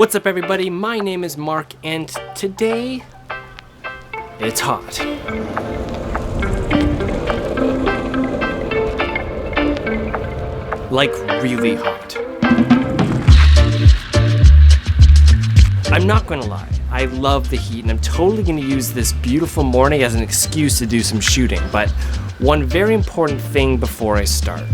What's up everybody, my name is Mark and today it's hot. Like really hot. I'm not gonna lie, I love the heat and I'm totally gonna use this beautiful morning as an excuse to do some shooting, but one very important thing before I start.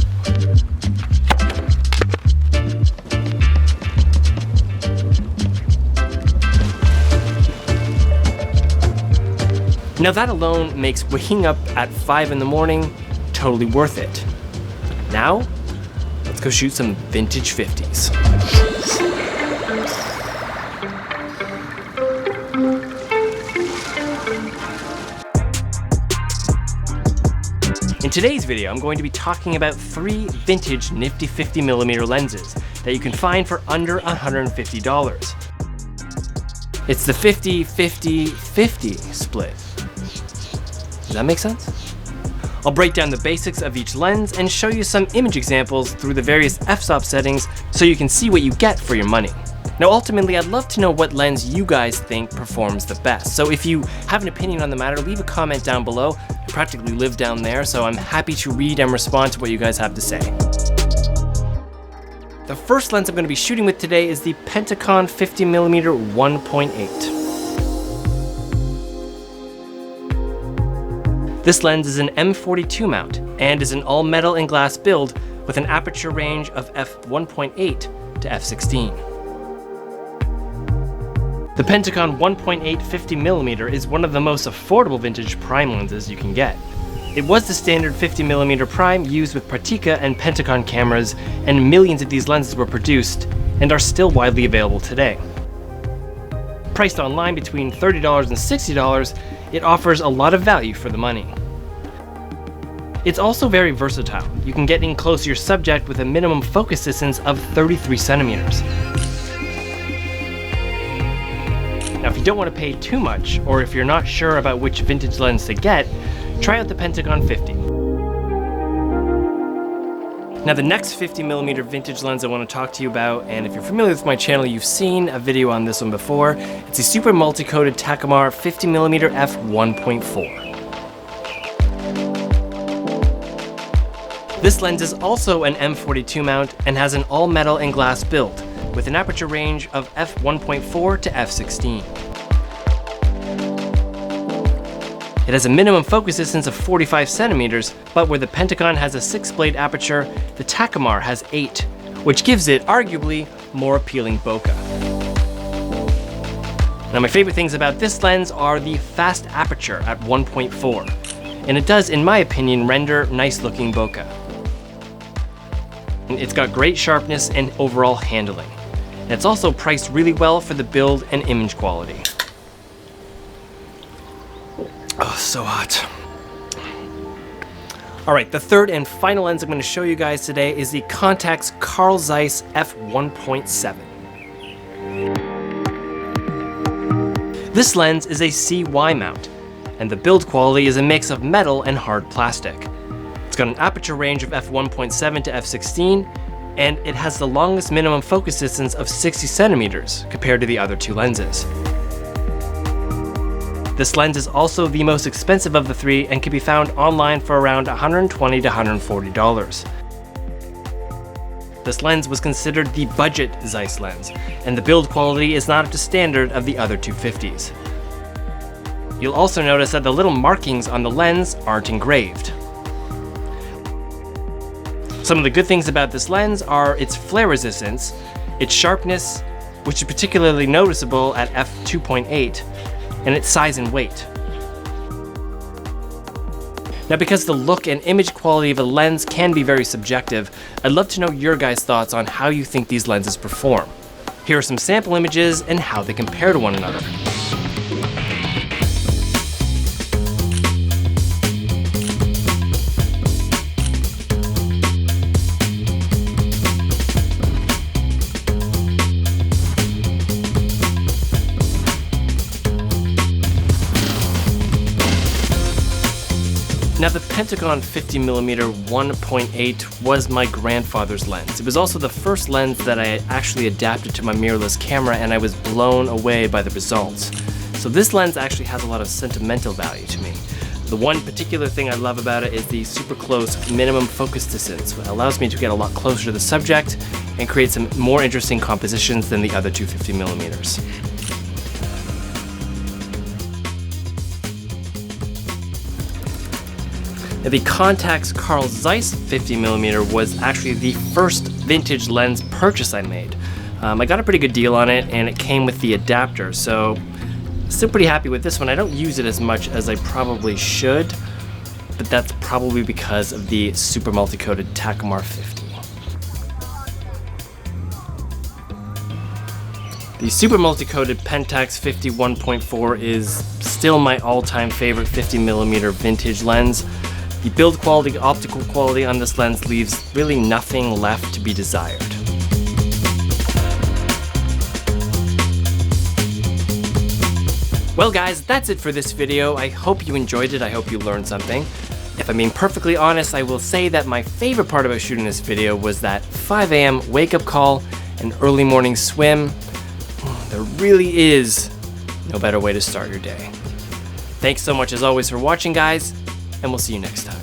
Now that alone makes waking up at 5 in the morning totally worth it. Now, let's go shoot some vintage 50s. In today's video, I'm going to be talking about 3 vintage Nifty 50mm lenses that you can find for under $150. It's the 50-50-50 split. Does that make sense? I'll break down the basics of each lens and show you some image examples through the various f-stop settings so you can see what you get for your money. Now ultimately, I'd love to know what lens you guys think performs the best. So if you have an opinion on the matter, leave a comment down below. I practically live down there, so I'm happy to read and respond to what you guys have to say. The first lens I'm going to be shooting with today is the Pentacon 50mm 1.8. This lens is an M42 mount and is an all-metal and glass build with an aperture range of f1.8 to f16. The Pentacon 1.8 50mm is one of the most affordable vintage prime lenses you can get. It was the standard 50mm prime used with Praktica and Pentacon cameras, and millions of these lenses were produced and are still widely available today. Priced online between $30 and $60, it offers a lot of value for the money. It's also very versatile. You can get in close to your subject with a minimum focus distance of 33 centimeters. Now, if you don't want to pay too much, or if you're not sure about which vintage lens to get, try out the Pentagon 50. Now, the next 50mm vintage lens I want to talk to you about, and if you're familiar with my channel, you've seen a video on this one before. It's a super multi-coated TAC Amar 50mm f1.4. This lens is also an M42 mount and has an all-metal and glass build, with an aperture range of f1.4 to f16. It has a minimum focus distance of 45 centimeters, but where the Pentagon has a 6-blade aperture, the TAC Amar has 8, which gives it, arguably, more appealing bokeh. Now my favorite things about this lens are the fast aperture at 1.4, and it does, in my opinion, render nice-looking bokeh. It's got great sharpness and overall handling. And it's also priced really well for the build and image quality. Oh, so hot. All right, the third and final lens I'm going to show you guys today is the Contax Carl Zeiss f1.7. This lens is a CY mount, and the build quality is a mix of metal and hard plastic. It's got an aperture range of f1.7 to f16, and it has the longest minimum focus distance of 60 centimeters compared to the other two lenses. This lens is also the most expensive of the three and can be found online for around $120 to $140. This lens was considered the budget Zeiss lens, and the build quality is not up to standard of the other two 50s. You'll also notice that the little markings on the lens aren't engraved. Some of the good things about this lens are its flare resistance, its sharpness, which is particularly noticeable at f2.8, and its size and weight. Now, because the look and image quality of a lens can be very subjective, I'd love to know your guys' thoughts on how you think these lenses perform. Here are some sample images and how they compare to one another. Now the Pentagon 50mm 1.8 was my grandfather's lens. It was also the first lens that I actually adapted to my mirrorless camera, and I was blown away by the results. So this lens actually has a lot of sentimental value to me. The one particular thing I love about it is the super close minimum focus distance. It allows me to get a lot closer to the subject and create some more interesting compositions than the other two 50mm. Now, the Contax Carl Zeiss 50mm was actually the first vintage lens purchase I made. I got a pretty good deal on it, and it came with the adapter, so still pretty happy with this one. I don't use it as much as I probably should, but that's probably because of the super multi-coated TAC Amar 50. The super multi-coated Pentax 50 1.4 is still my all-time favorite 50mm vintage lens. The build quality, optical quality on this lens leaves really nothing left to be desired. Well guys, that's it for this video. I hope you enjoyed it. I hope you learned something. If I'm being perfectly honest, I will say that my favorite part about shooting this video was that 5 a.m. wake-up call and early morning swim. There really is no better way to start your day. Thanks so much as always for watching, guys, and we'll see you next time.